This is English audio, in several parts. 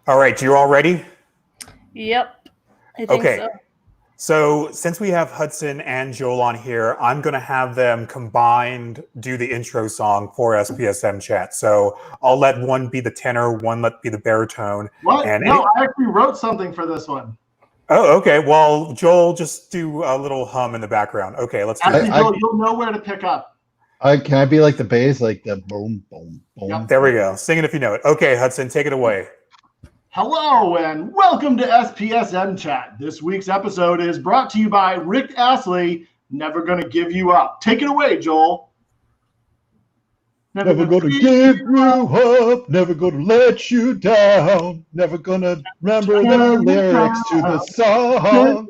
All right, you're all ready? Yep, I think Okay. so. So since we have Hudson and Joel on here, I'm going to have them combined do the intro song for SPSM Chat. So I'll let one be the tenor, one let be the baritone. What? And No, I actually wrote something for this one. Oh, okay. Well, Joel, just do a little hum in the background. Okay, let's do Actually, that. Joel, you'll know where to pick up. Can I be like the bass, like the boom, boom, boom? Yep. There we go. Sing it if you know it. Okay, Hudson, take it away. Hello and welcome to SPSM Chat. This week's episode is brought to you by Rick Astley, Never Gonna Give You Up. Take it away, Joel. Never gonna give you up, never gonna let you down, never gonna remember the lyrics to the song.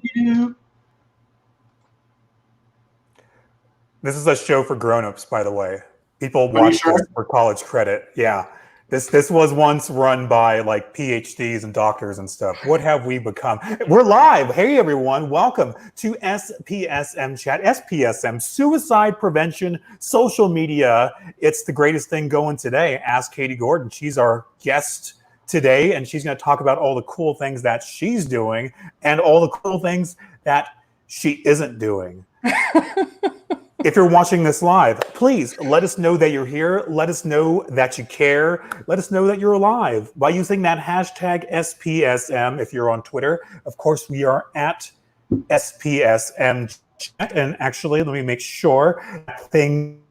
This is a show for grown-ups, by the way. People watch this for college credit. Yeah. This was once run by like PhDs and doctors and stuff. What have we become? We're live. Hey, everyone. Welcome to SPSM Chat. SPSM, Suicide Prevention, Social Media. It's the greatest thing going today. Ask Katie Gordon. She's our guest today, and she's going to talk about all the cool things that she's doing and all the cool things that she isn't doing. If you're watching this live, please let us know that you're here. Let us know that you care. Let us know that you're alive by using that hashtag SPSM if you're on Twitter. Of course, we are at SPSM Chat. And actually, let me make sure that thing.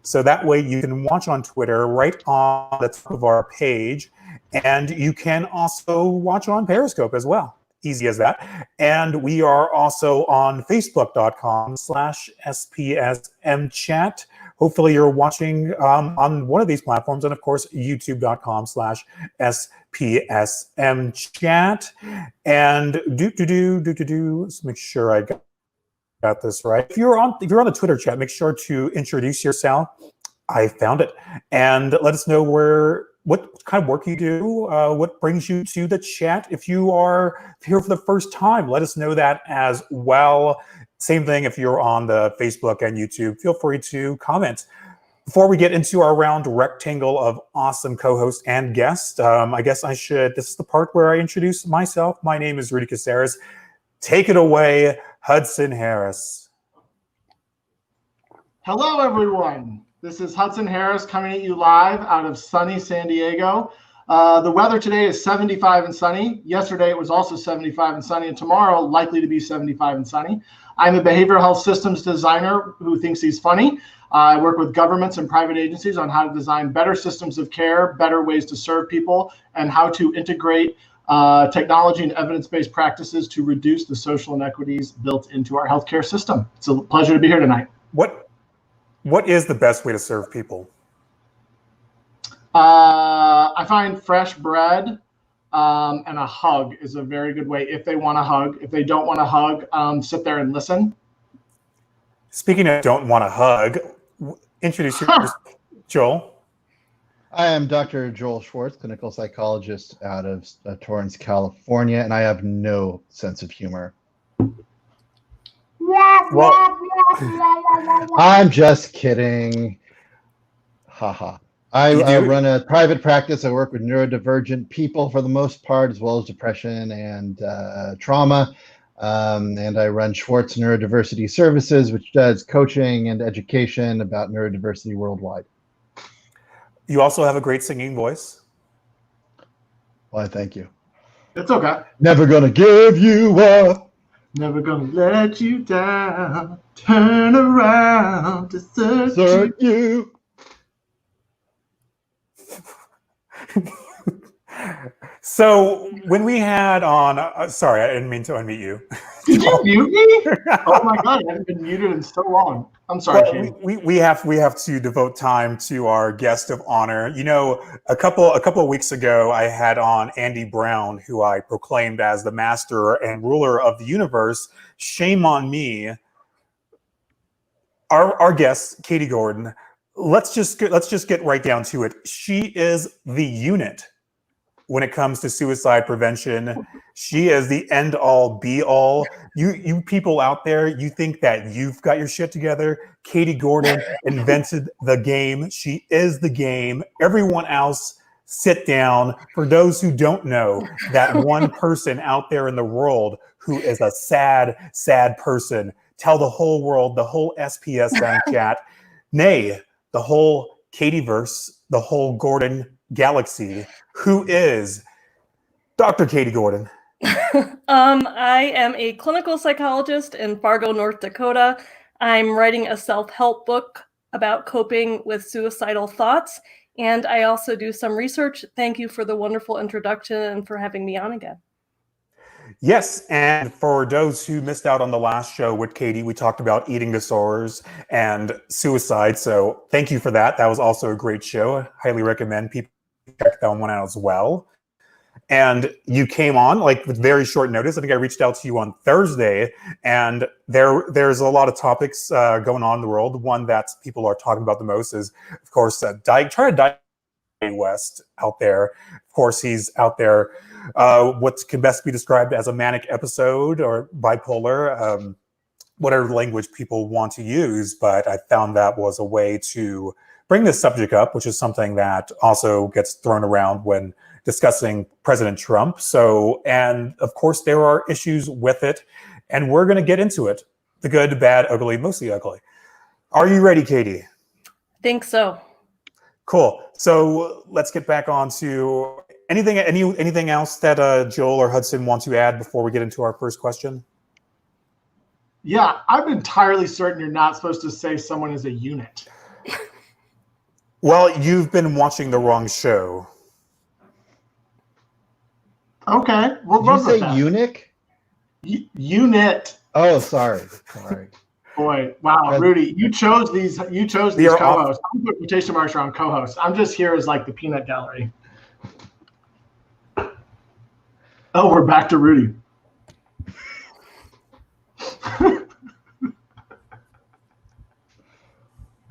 So that way you can watch on Twitter right on the top of our page. And you can also watch on Periscope as well. Easy as that. And we are also on Facebook.com/SPSM Chat. Hopefully you're watching on one of these platforms. And of course, YouTube.com/SPSM Chat. And let's make sure I got this right. If you're on the Twitter chat, make sure to introduce yourself. I found it. And let us know what kind of work you do, what brings you to the chat. If you are here for the first time, let us know that as well. Same thing if you're on the Facebook and YouTube, feel free to comment. Before we get into our round rectangle of awesome co-hosts and guests, I guess this is the part where I introduce myself. My name is Rudy Caceres. Take it away, Hudson Harris. Hello, everyone. This is Hudson Harris coming at you live out of sunny San Diego. The weather today is 75 and sunny. Yesterday it was also 75 and sunny, and tomorrow likely to be 75 and sunny. I'm a behavioral health systems designer who thinks he's funny. I work with governments and private agencies on how to design better systems of care, better ways to serve people, and how to integrate technology and evidence-based practices to reduce the social inequities built into our healthcare system. It's a pleasure to be here tonight. What is the best way to serve people? I find fresh bread and a hug is a very good way if they want to hug. If they don't want to hug, sit there and listen. Speaking of don't want to hug, introduce yourself, Joel. I am Dr. Joel Schwartz, clinical psychologist out of Torrance, California, and I have no sense of humor. Well, I'm just kidding. Haha. I run a private practice. I work with neurodivergent people for the most part, as well as depression and trauma. And I run Schwartz Neurodiversity Services, which does coaching and education about neurodiversity worldwide. You also have a great singing voice. Why, thank you. It's okay. Never gonna give you up. Never gonna let you down. Turn around to search you. So when we had on, sorry, I didn't mean to unmute you. Did you mute me? Oh my God, I haven't been muted in so long. I'm sorry. Well, we have to devote time to our guest of honor. You know, a couple of weeks ago, I had on Andy Brown, who I proclaimed as the master and ruler of the universe. Shame on me. Our guest, Katie Gordon. Let's just get right down to it. She is the unit when it comes to suicide prevention. She is the end all be all. You people out there, you think that you've got your shit together. Katie Gordon invented the game. She is the game. Everyone else sit down. For those who don't know, that one person out there in the world who is a sad, sad person, tell the whole world, the whole SPSM chat, nay, the whole Katieverse, the whole Gordon galaxy, who is Dr. Katie Gordon. I am a clinical psychologist in Fargo, North Dakota. I'm writing a self-help book about coping with suicidal thoughts, and I also do some research. Thank you for the wonderful introduction and for having me on again. Yes, and for those who missed out on the last show with Katie, we talked about eating disorders and suicide, so thank you for that. That was also a great show. I highly recommend people check that one out as well. And you came on like with very short notice. I think I reached out to you on Thursday, and there's a lot of topics going on in the world. One that people are talking about the most is, of course, try to diagnose Kanye West out there. Of course, he's out there. What can best be described as a manic episode or bipolar, whatever language people want to use. But I found that was a way to bring this subject up, which is something that also gets thrown around when discussing President Trump. So, and of course, there are issues with it, and we're going to get into it. The good, bad, ugly, mostly ugly. Are you ready, Katie? Think so. Cool. So let's get back on to anything else that Joel or Hudson want to add before we get into our first question? Yeah, I'm entirely certain you're not supposed to say someone is a unit. Well, you've been watching the wrong show. Okay. Well, Did you say eunuch? Unit. Oh, sorry. Boy, wow, Rudy, you chose these co-hosts. I'm put quotation marks around co-hosts. I'm just here as like the peanut gallery. Oh, we're back to Rudy. I'm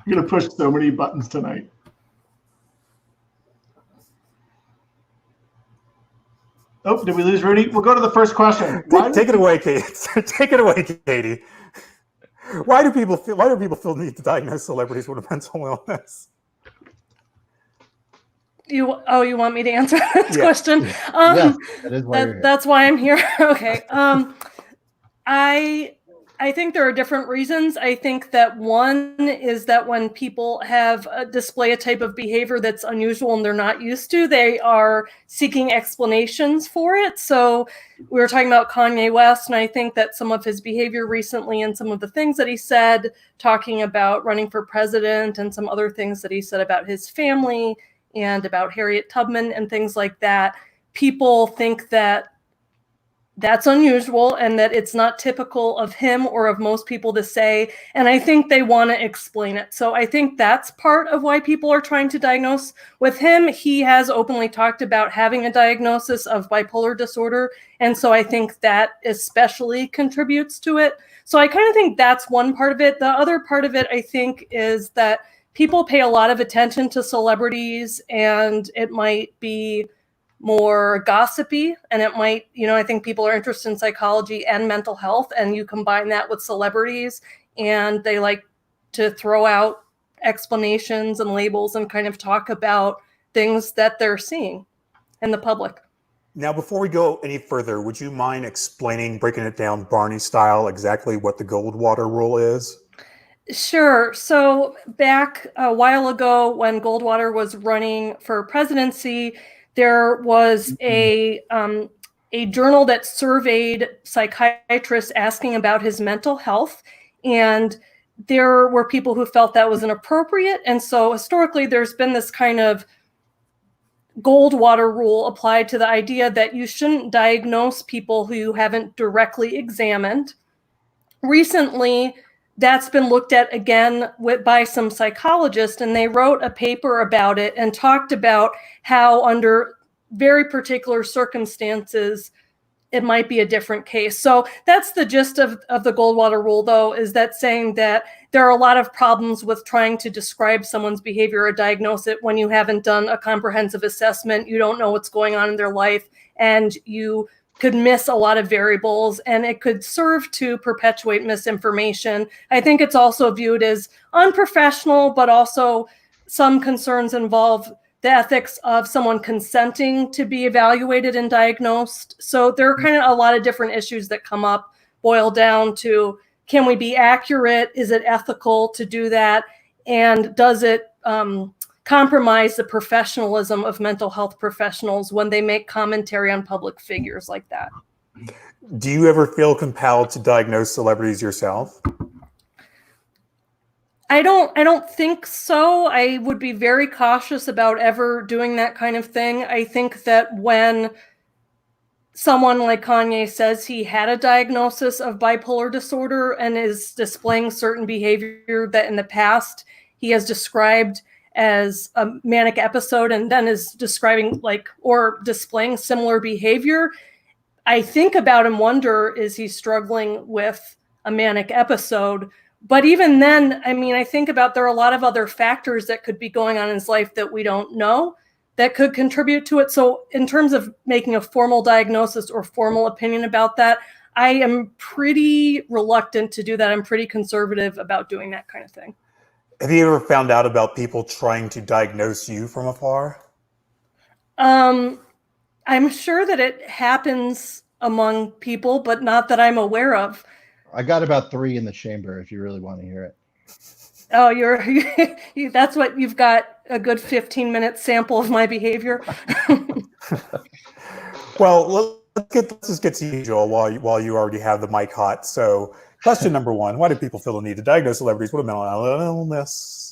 gonna push so many buttons tonight. Oh, did we lose Rudy? We'll go to the first question. Take it away, Katie. Take it away, Katie. Why do people feel the need to diagnose celebrities with a mental illness? You want me to answer this question? Yes, that is why you're here. That's why I'm here. Okay. I think there are different reasons. I think that one is that when people have display a type of behavior that's unusual and they're not used to, they are seeking explanations for it. So we were talking about Kanye West, and I think that some of his behavior recently and some of the things that he said, talking about running for president and some other things that he said about his family and about Harriet Tubman and things like that, people think that that's unusual and that it's not typical of him or of most people to say. And I think they want to explain it. So I think that's part of why people are trying to diagnose with him. He has openly talked about having a diagnosis of bipolar disorder. And so I think that especially contributes to it. So I kind of think that's one part of it. The other part of it, I think, is that people pay a lot of attention to celebrities, and it might be more gossipy, and it might, I think people are interested in psychology and mental health, and you combine that with celebrities, and they like to throw out explanations and labels and kind of talk about things that they're seeing in the public. Now, before we go any further, would you mind breaking it down Barney style, exactly what the Goldwater rule is? Sure. So back a while ago when Goldwater was running for presidency, there was a journal that surveyed psychiatrists asking about his mental health, and there were people who felt that was inappropriate. And so historically, there's been this kind of Goldwater rule applied to the idea that you shouldn't diagnose people who you haven't directly examined. Recently, that's been looked at again by some psychologists, and they wrote a paper about it and talked about how under very particular circumstances, it might be a different case. So that's the gist of the Goldwater rule, though, is that saying that there are a lot of problems with trying to describe someone's behavior or diagnose it when you haven't done a comprehensive assessment, you don't know what's going on in their life, and you could miss a lot of variables, and it could serve to perpetuate misinformation. I think it's also viewed as unprofessional, but also some concerns involve the ethics of someone consenting to be evaluated and diagnosed. So there are kind of a lot of different issues that come up, boil down to, can we be accurate? Is it ethical to do that? And does it compromise the professionalism of mental health professionals when they make commentary on public figures like that? Do you ever feel compelled to diagnose celebrities yourself? I don't think so. I would be very cautious about ever doing that kind of thing. I think that when someone like Kanye says he had a diagnosis of bipolar disorder and is displaying certain behavior that in the past he has described as a manic episode and then is describing or displaying similar behavior, I think about and wonder, is he struggling with a manic episode? But even then, I mean, I think about there are a lot of other factors that could be going on in his life that we don't know that could contribute to it. So in terms of making a formal diagnosis or formal opinion about that, I am pretty reluctant to do that. I'm pretty conservative about doing that kind of thing. Have you ever found out about people trying to diagnose you from afar? I'm sure that it happens among people, but not that I'm aware of. I got about 3 in the chamber if you really want to hear it. Oh, that's what you've got, a good 15-minute sample of my behavior. Well, let's just get to you, Joel, while you already have the mic hot. So question number 1, why do people feel the need to diagnose celebrities with a mental illness?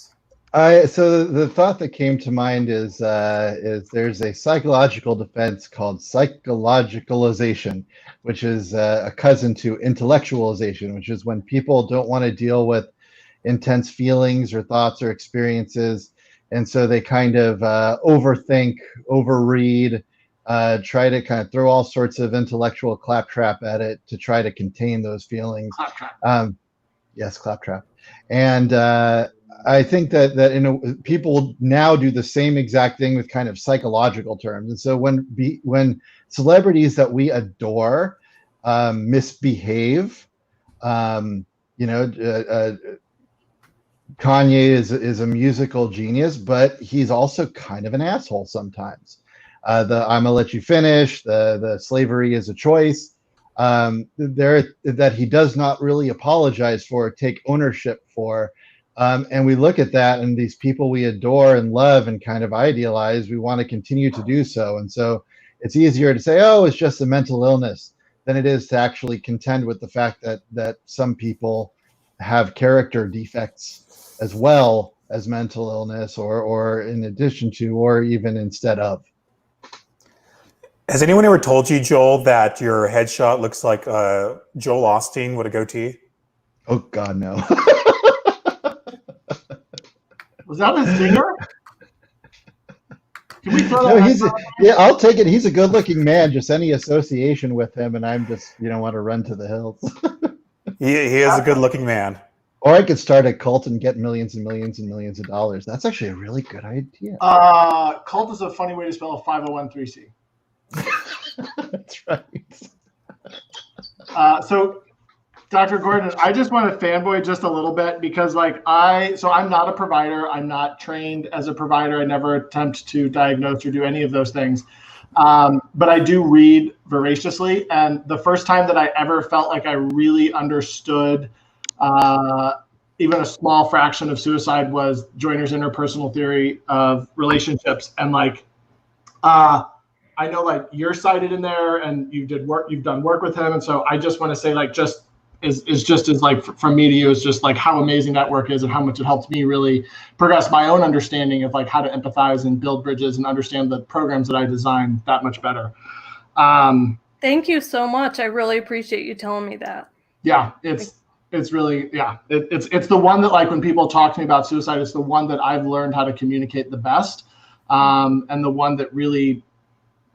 So the thought that came to mind is there's a psychological defense called psychologicalization, which is a cousin to intellectualization, which is when people don't want to deal with intense feelings or thoughts or experiences, and so they kind of overthink, overread, try to kind of throw all sorts of intellectual claptrap at it to try to contain those feelings. Claptrap. Yes, claptrap. And I think that people now do the same exact thing with kind of psychological terms. And so when celebrities that we adore misbehave, Kanye is a musical genius, but he's also kind of an asshole sometimes. I'm gonna let you finish. The slavery is a choice. That he does not really apologize for, take ownership for. And we look at that, and these people we adore and love and kind of idealize, we want to continue to do so. And so it's easier to say, oh, it's just a mental illness, than it is to actually contend with the fact that some people have character defects as well as mental illness, or in addition to, or even instead of. Has anyone ever told you, Joel, that your headshot looks like Joel Osteen with a goatee? Oh, God, no. Was that a zinger? Can we throw that I'll take it. He's a good-looking man. Just any association with him, and I'm just, want to run to the hills. He is a good-looking man. Or I could start a cult and get millions and millions and millions of dollars. That's actually a really good idea. Cult is a funny way to spell a 501(c)(3). That's right. So, Dr. Gordon, I just want to fanboy just a little bit because, I'm not a provider. I'm not trained as a provider. I never attempt to diagnose or do any of those things. But I do read voraciously. And the first time that I ever felt like I really understood even a small fraction of suicide was Joyner's interpersonal theory of relationships. And I know you're cited in there and you've done work with him. And so I just want to say from me to you is just how amazing that work is and how much it helps me really progress my own understanding of how to empathize and build bridges and understand the programs that I design that much better. Thank you so much. I really appreciate you telling me that. Yeah, it's really, it's the one that when people talk to me about suicide, it's the one that I've learned how to communicate the best. And the one that really,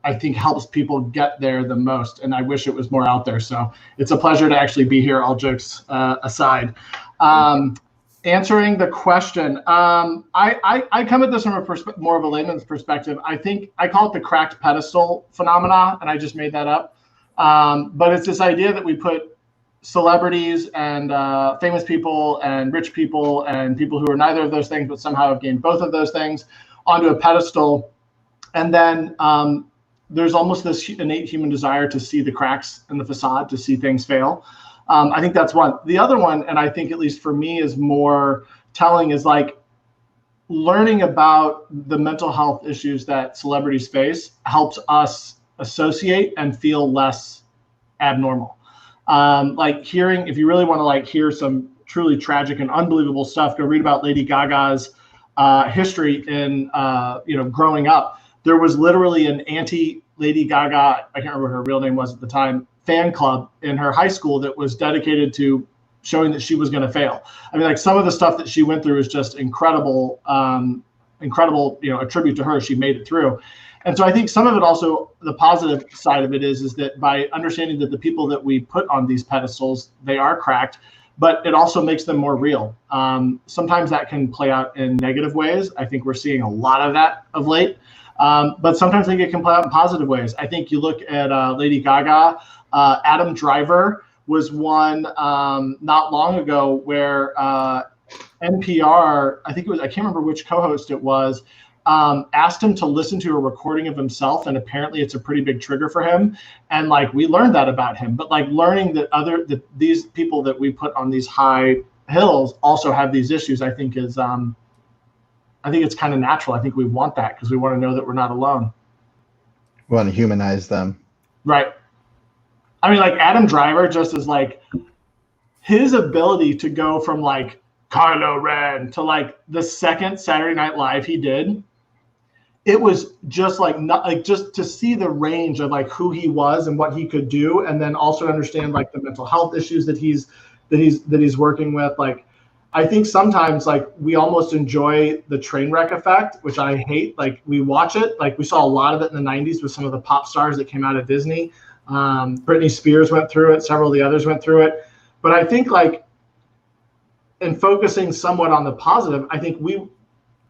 I think, helps people get there the most. And I wish it was more out there. So it's a pleasure to actually be here, all jokes aside. Answering the question, I come at this from more of a layman's perspective. I think I call it the cracked pedestal phenomena, and I just made that up. But it's this idea that we put celebrities and famous people and rich people and people who are neither of those things but somehow have gained both of those things onto a pedestal. And then there's almost this innate human desire to see the cracks in the facade, to see things fail. I think that's one. The other one, and I think at least for me is more telling, is like learning about the mental health issues that celebrities face helps us associate and feel less abnormal. Like hearing, if you really want to like hear some truly tragic and unbelievable stuff, go read about Lady Gaga's history in growing up. There was literally an anti-Lady Gaga, I can't remember what her real name was at the time, fan club in her high school that was dedicated to showing that she was going to fail. I mean, like some of the stuff that she went through is just incredible, a tribute to her. She made it through. And so I think some of it also, the positive side of it is that by understanding that the people that we put on these pedestals, they are cracked, but it also makes them more real. Sometimes that can play out in negative ways. I think we're seeing a lot of that of late. But sometimes I think it can play out in positive ways. I think you look at Lady Gaga, Adam Driver was one not long ago where NPR, I can't remember which co-host it was, asked him to listen to a recording of himself, and apparently it's a pretty big trigger for him. And like we learned that about him, but like learning that these people that we put on these high hills also have these issues, I think is I think it's kind of natural. I think we want that because we want to know that we're not alone. We want to humanize them. Right. I mean, like Adam Driver just is like his ability to go from like Kylo Ren to like the second Saturday Night Live he did. It was just like just to see the range of like who he was and what he could do, and then also understand like the mental health issues that he's working with. Like, I think sometimes like we almost enjoy the train wreck effect, which I hate. Like we watch it, like we saw a lot of it in the 90s with some of the pop stars that came out of Disney. Britney Spears went through it. Several of the others went through it. But I think like in focusing somewhat on the positive, I think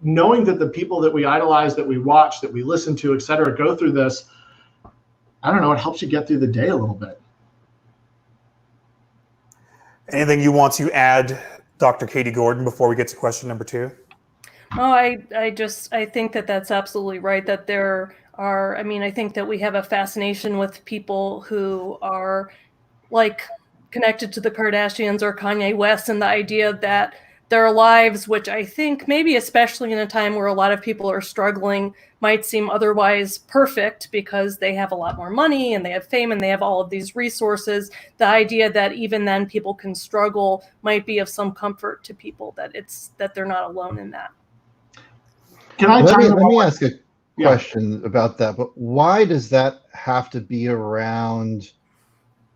knowing that the people that we idolize, that we watch, that we listen to, et cetera, go through this, I don't know, it helps you get through the day a little bit. Anything you want to add, Dr. Katie Gordon, before we get to question number 2? Oh, I think that that's absolutely right. That there are, I think that we have a fascination with people who are like connected to the Kardashians or Kanye West, and the idea that their lives, which I think maybe especially in a time where a lot of people are struggling, might seem otherwise perfect because they have a lot more money and they have fame and they have all of these resources. The idea that even then people can struggle might be of some comfort to people, that they're not alone in that. Let me ask a question about that, but why does that have to be around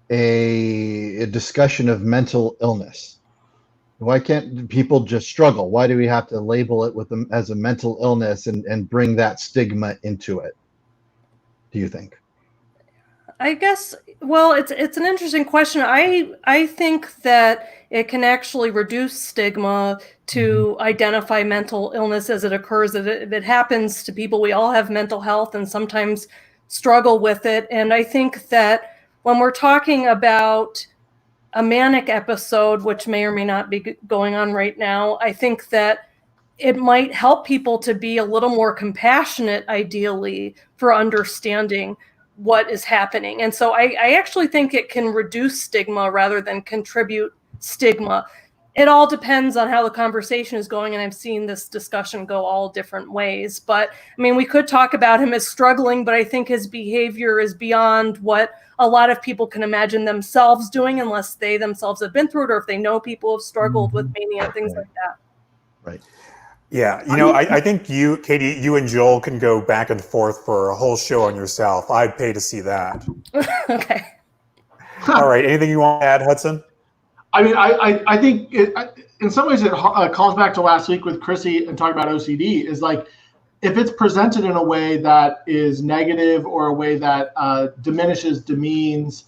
a discussion of mental illness? Why can't people just struggle? Why do we have to label it with them as a mental illness and bring that stigma into it? Do you think? I guess, well, it's an interesting question. I think that it can actually reduce stigma to identify mental illness as it occurs. If it happens to people, we all have mental health and sometimes struggle with it. And I think that when we're talking about a manic episode, which may or may not be going on right now, I think that it might help people to be a little more compassionate, ideally, for understanding what is happening. And so I actually think it can reduce stigma rather than contribute stigma. It all depends on how the conversation is going, and I've seen this discussion go all different ways. But we could talk about him as struggling, but I think his behavior is beyond what a lot of people can imagine themselves doing, unless they themselves have been through it, or if they know people have struggled with mania and things like that. Right. Yeah, I think you, Katie, you and Joel can go back and forth for a whole show on yourself. I'd pay to see that. Okay. All right. Anything you want to add, Hudson? I think in some ways it calls back to last week with Chrissy and talking about OCD. Is like, if it's presented in a way that is negative or a way that diminishes, demeans,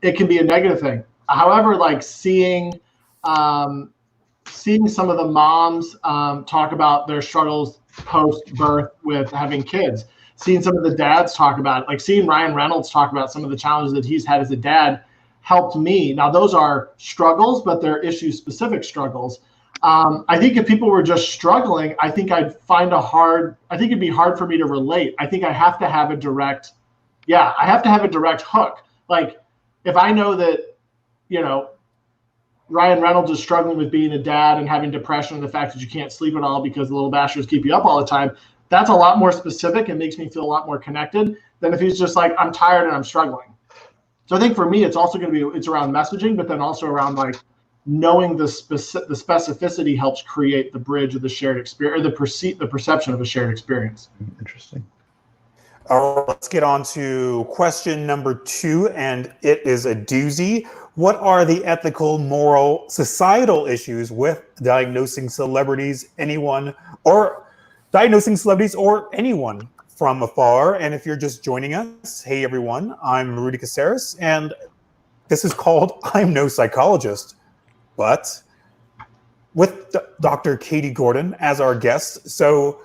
it can be a negative thing. However, like seeing some of the moms talk about their struggles post-birth with having kids, seeing some of the dads talk about it, like seeing Ryan Reynolds talk about some of the challenges that he's had as a dad helped me. Now, those are struggles, but they're issue-specific struggles. I think if people were just struggling, I think it'd be hard for me to relate. I think I have to have a direct hook. Like if I know that, Ryan Reynolds is struggling with being a dad and having depression and the fact that you can't sleep at all because the little bastards keep you up all the time, that's a lot more specific and makes me feel a lot more connected than if he's just like, I'm tired and I'm struggling. So I think for me, it's also going to be, it's around messaging, but then also around like knowing the specificity helps create the bridge of the shared experience, or the perception of a shared experience. Interesting. All right, let's get on to question number 2, and it is a doozy. What are the ethical, moral, societal issues with diagnosing celebrities, or anyone from afar? And if you're just joining us, hey everyone, I'm Rudy Caceres, and this is called I'm No Psychologist, but with Dr. Katie Gordon as our guest. So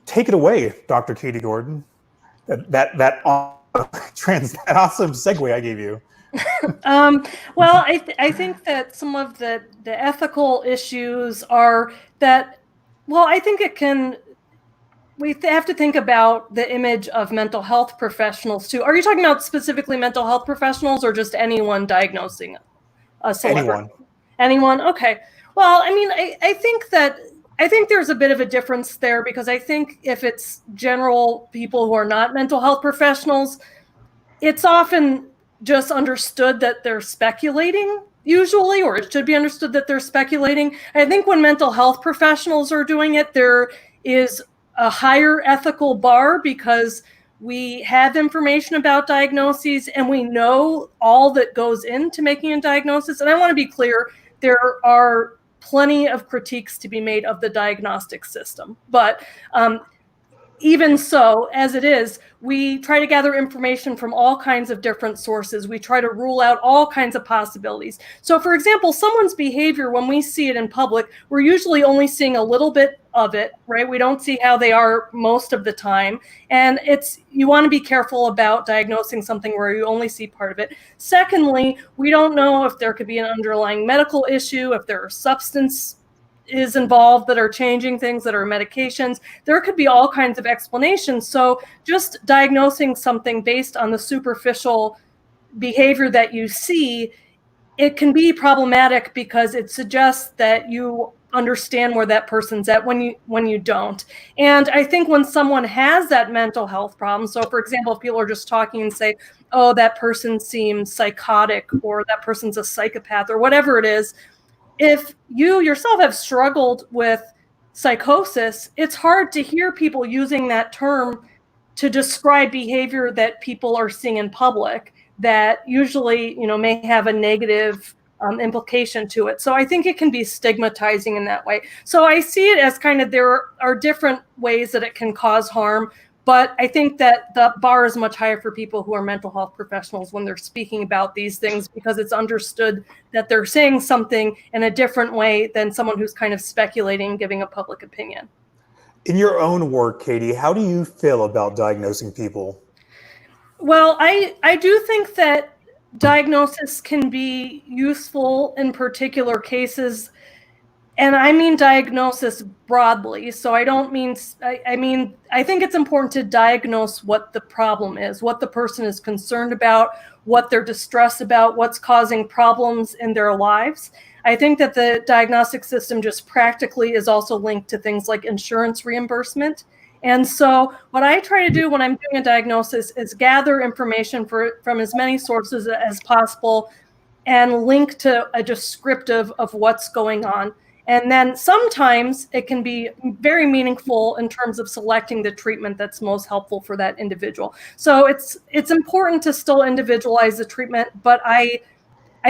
take it away, Dr. Katie Gordon. That awesome segue I gave you. Well, I think that some of the ethical issues are that, well, I think we have to think about the image of mental health professionals too. Are you talking about specifically mental health professionals or just anyone diagnosing a celebrity? Anyone? Okay. Well, I mean, I think there's a bit of a difference there, because I think if it's general people who are not mental health professionals, it's often just understood that they're speculating, usually, or it should be understood that they're speculating. I think when mental health professionals are doing it, there is a higher ethical bar because we have information about diagnoses and we know all that goes into making a diagnosis. And I want to be clear, there are plenty of critiques to be made of the diagnostic system. But even so, as it is, we try to gather information from all kinds of different sources. We try to rule out all kinds of possibilities. So for example, someone's behavior, when we see it in public, we're usually only seeing a little bit of it, right? We don't see how they are most of the time. And you want to be careful about diagnosing something where you only see part of it. Secondly, we don't know if there could be an underlying medical issue, if there are substance is involved that are changing things, that are medications. There could be all kinds of explanations. So just diagnosing something based on the superficial behavior that you see, it can be problematic because it suggests that you understand where that person's at when you don't. And I think when someone has that mental health problem, so for example, if people are just talking and say, oh, that person seems psychotic, or that person's a psychopath, or whatever it is, if you yourself have struggled with psychosis, it's hard to hear people using that term to describe behavior that people are seeing in public that usually, may have a negative implication to it. So I think it can be stigmatizing in that way. So I see it as kind of, there are different ways that it can cause harm. But I think that the bar is much higher for people who are mental health professionals when they're speaking about these things, because it's understood that they're saying something in a different way than someone who's kind of speculating, giving a public opinion. In your own work, Katie, how do you feel about diagnosing people? Well, I do think that diagnosis can be useful in particular cases. And I mean diagnosis broadly. So I don't mean, I think it's important to diagnose what the problem is, what the person is concerned about, what they're distressed about, what's causing problems in their lives. I think that the diagnostic system just practically is also linked to things like insurance reimbursement. And so what I try to do when I'm doing a diagnosis is gather information from as many sources as possible and link to a descriptive of what's going on. And then sometimes it can be very meaningful in terms of selecting the treatment that's most helpful for that individual. So it's important to still individualize the treatment, but I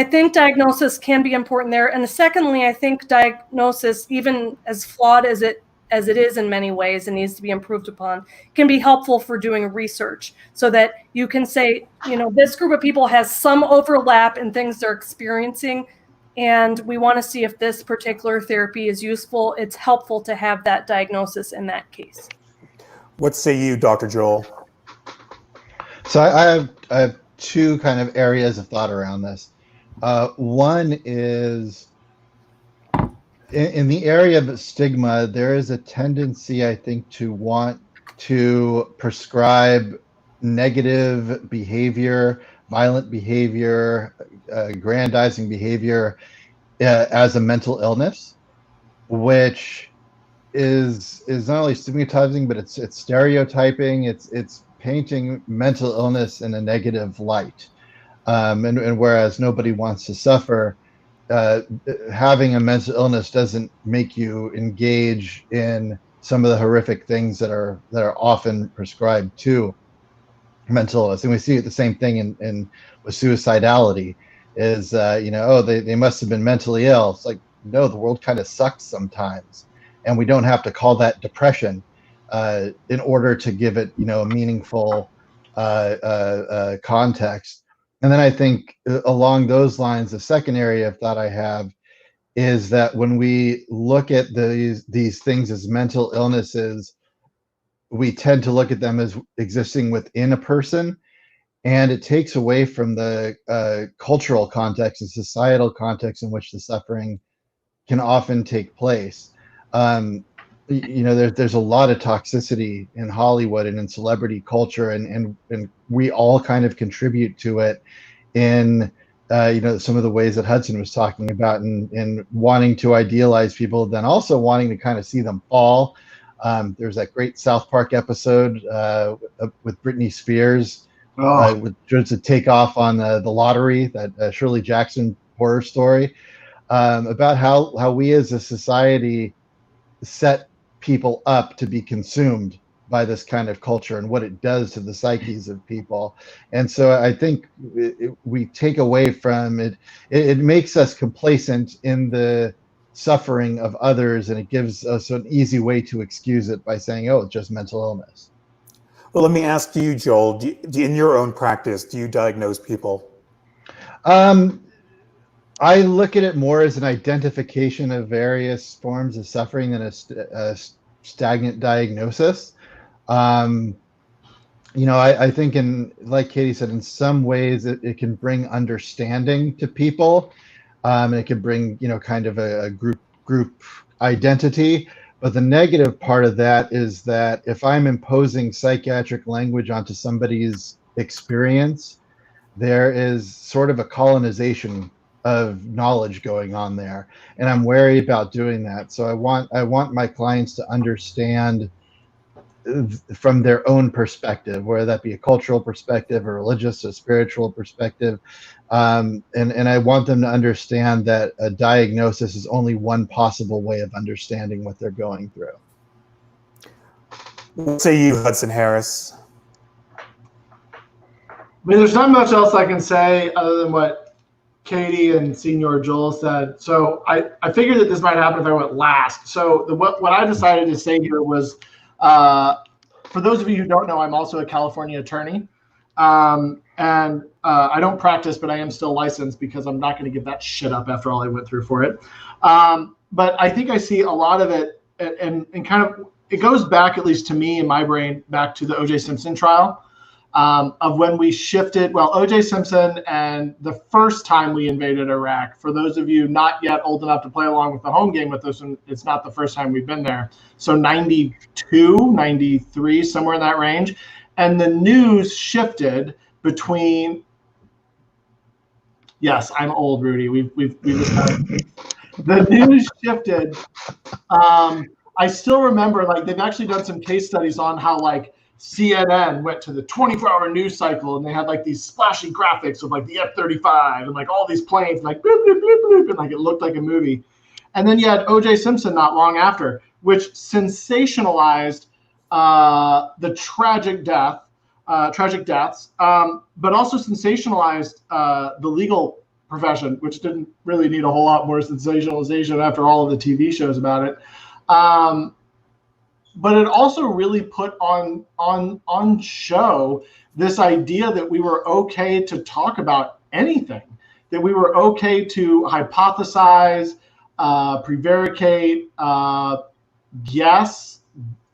think diagnosis can be important there. And secondly, I think diagnosis, even as flawed as it is in many ways and needs to be improved upon, can be helpful for doing research so that you can say, this group of people has some overlap in things they're experiencing, and we want to see if this particular therapy is useful. It's helpful to have that diagnosis in that case. What say you, Dr. Joel? So I have two kind of areas of thought around this. One is in the area of stigma, there is a tendency, I think, to want to prescribe negative behavior, violent behavior, aggrandizing behavior as a mental illness, which is not only stigmatizing, but it's stereotyping. It's painting mental illness in a negative light, and whereas nobody wants to suffer. Having a mental illness doesn't make you engage in some of the horrific things that are often prescribed to mental illness. And we see the same thing in with suicidality is, oh, they must have been mentally ill. It's like, no, the world kind of sucks sometimes. And we don't have to call that depression in order to give it, a meaningful context. And then I think along those lines, the second area of thought I have is that when we look at these things as mental illnesses, we tend to look at them as existing within a person, and it takes away from the cultural context and societal context in which the suffering can often take place. There's a lot of toxicity in Hollywood and in celebrity culture, and we all kind of contribute to it in some of the ways that Hudson was talking about, in wanting to idealize people, then also wanting to kind of see them fall. There's that great South Park episode with Britney Spears, just to take off on the lottery, that Shirley Jackson horror story, about how we as a society set people up to be consumed by this kind of culture and what it does to the psyches of people. And so I think we take away from it, it makes us complacent in the suffering of others, and it gives us an easy way to excuse it by saying, oh, it's just mental illness. Well, let me ask you, Joel, in your own practice, do you diagnose people? I look at it more as an identification of various forms of suffering than a stagnant diagnosis. I think, like Katie said, in some ways it can bring understanding to people. It can bring, kind of a group identity. But the negative part of that is that if I'm imposing psychiatric language onto somebody's experience, there is sort of a colonization of knowledge going on there, and I'm wary about doing that. So I want my clients to understand from their own perspective, whether that be a cultural perspective, a religious, a spiritual perspective, and I want them to understand that a diagnosis is only one possible way of understanding what they're going through. What say you, Hudson Harris? I mean, there's not much else I can say other than what Katie and Senior Joel said. So I figured that this might happen if I went last. So what I decided to say here was, for those of you who don't know, I'm also a California attorney. And I don't practice, but I am still licensed because I'm not going to give that shit up after all I went through for it. But I think I see a lot of it, and kind of, it goes back, at least to me in my brain, back to the O.J. Simpson trial. Of when we shifted, O.J. Simpson and the first time we invaded Iraq, for those of you not yet old enough to play along with the home game with us, and it's not the first time we've been there. So 92, 93, somewhere in that range. And the news shifted between, yes, I'm old, Rudy. We've the news shifted. I still remember, they've actually done some case studies on how, CNN went to the 24-hour news cycle, and they had these splashy graphics of the F-35 and all these planes, bloop, bloop, bloop, bloop, and it looked like a movie. And then you had O.J. Simpson not long after, which sensationalized the tragic deaths, but also sensationalized the legal profession, which didn't really need a whole lot more sensationalization after all of the TV shows about it. But it also really put on show this idea that we were okay to talk about anything, that we were okay to hypothesize, prevaricate, guess,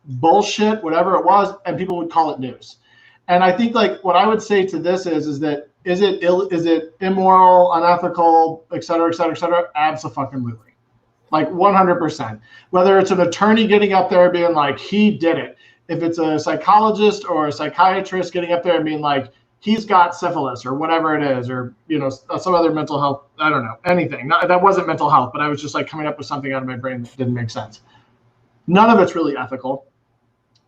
bullshit, whatever it was, and people would call it news. And I think what I would say to this is that is it immoral, unethical, et cetera, et cetera, et cetera? Abso-fucking-lutely. like 100%. Whether it's an attorney getting up there being like, he did it. If it's a psychologist or a psychiatrist getting up there and being like, he's got syphilis or whatever it is, or, you know, some other mental health, I don't know, anything. That wasn't mental health, but I was just like coming up with something out of my brain that didn't make sense. None of it's really ethical.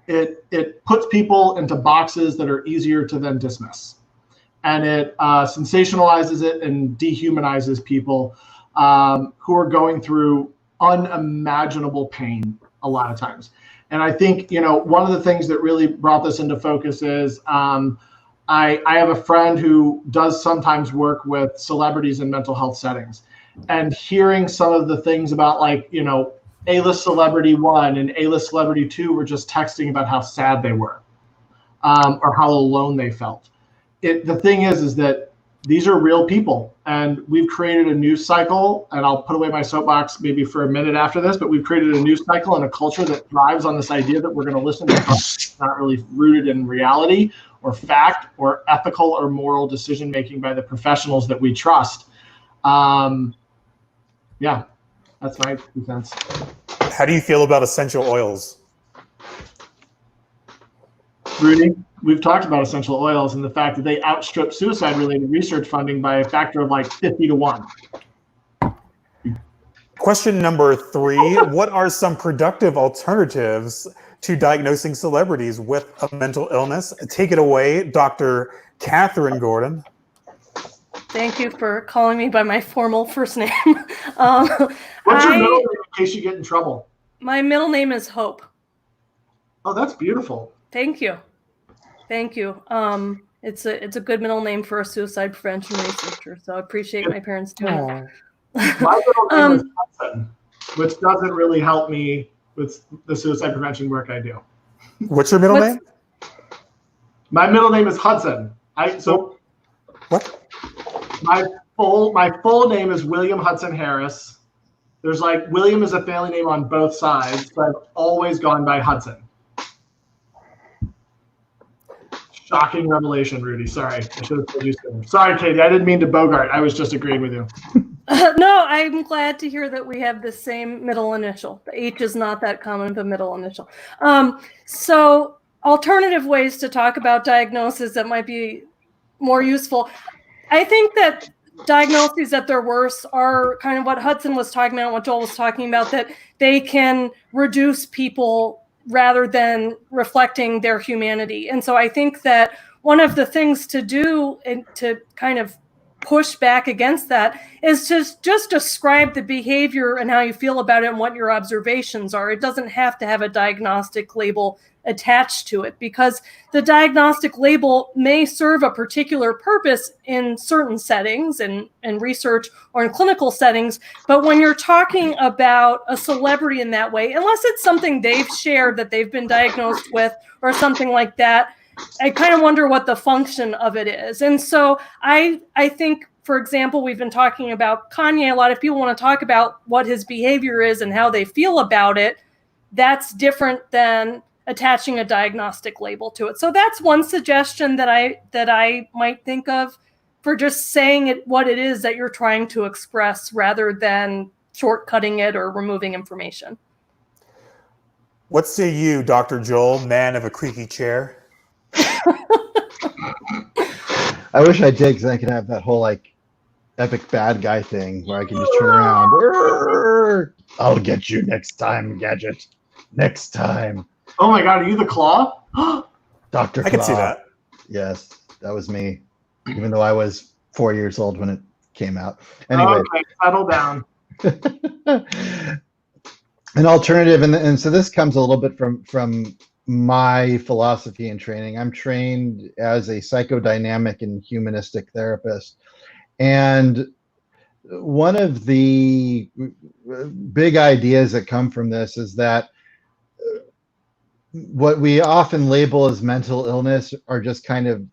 It puts people into boxes that are easier to then dismiss. And it sensationalizes it and dehumanizes people who are going through unimaginable pain a lot of times. And I think, you know, one of the things that really brought this into focus is I have a friend who does sometimes work with celebrities in mental health settings, and hearing some of the things about, like, you know, A-list celebrity 1 and A-list celebrity 2 were just texting about how sad they were or how alone they felt. The thing is that these are real people, and we've created a news cycle, and I'll put away my soapbox maybe for a minute after this, but we've created a news cycle and a culture that thrives on this idea that we're going to listen to something not really rooted in reality or fact or ethical or moral decision making by the professionals that we trust. Yeah, that's my 2 cents. How do you feel about essential oils? Rudy, we've talked about essential oils and the fact that they outstrip suicide-related research funding by a factor of like 50 to 1. Question number 3, what are some productive alternatives to diagnosing celebrities with a mental illness? Take it away, Dr. Catherine Gordon. Thank you for calling me by my formal first name. What's your middle name in case you get in trouble? My middle name is Hope. Oh, that's beautiful. Thank you. Thank you. It's a good middle name for a suicide prevention researcher, so I appreciate my parents doing it. My middle name is Hudson, which doesn't really help me with the suicide prevention work I do. What's your middle name? My middle name is Hudson. What? My full name is William Hudson Harris. There's like, William is a family name on both sides, but I've always gone by Hudson. Shocking revelation, Rudy. Sorry, I should have told you sooner. Sorry, Katie, I didn't mean to bogart. I was just agreeing with you. No, I'm glad to hear that we have the same middle initial. The H is not that common of a middle initial. So alternative ways to talk about diagnoses that might be more useful. I think that diagnoses at their worst are kind of what Hudson was talking about, what Joel was talking about, that they can reduce people rather than reflecting their humanity. And so I think that one of the things to do and to kind of push back against that is to just describe the behavior and how you feel about it and what your observations are. It doesn't have to have a diagnostic label attached to it, because the diagnostic label may serve a particular purpose in certain settings and research or in clinical settings. But when you're talking about a celebrity in that way, unless it's something they've shared that they've been diagnosed with or something like that, I kind of wonder what the function of it is. And so I think, for example, we've been talking about Kanye. A lot of people want to talk about what his behavior is and how they feel about it. That's different than attaching a diagnostic label to it. So that's one suggestion that I might think of for just saying it what it is that you're trying to express rather than shortcutting it or removing information. What say you, Dr. Joel, man of a creaky chair? I wish I did, because I could have that whole like epic bad guy thing where I can just turn around. "Arr! I'll get you next time, Gadget. Next time." Oh my God, are you the Claw? Dr. I can see that. Yes, that was me, even though I was 4 years old when it came out. Anyway. Okay, settle down. An alternative, and so this comes a little bit from my philosophy and training. I'm trained as a psychodynamic and humanistic therapist. And one of the big ideas that come from this is that what we often label as mental illness are just kind of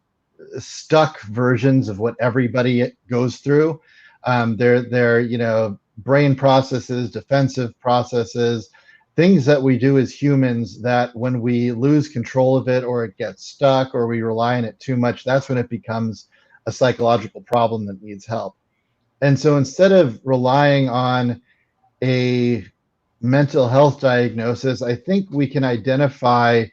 stuck versions of what everybody goes through. They're brain processes, defensive processes, things that we do as humans that when we lose control of it or it gets stuck or we rely on it too much, that's when it becomes a psychological problem that needs help. And so instead of relying on a mental health diagnosis, I think we can identify,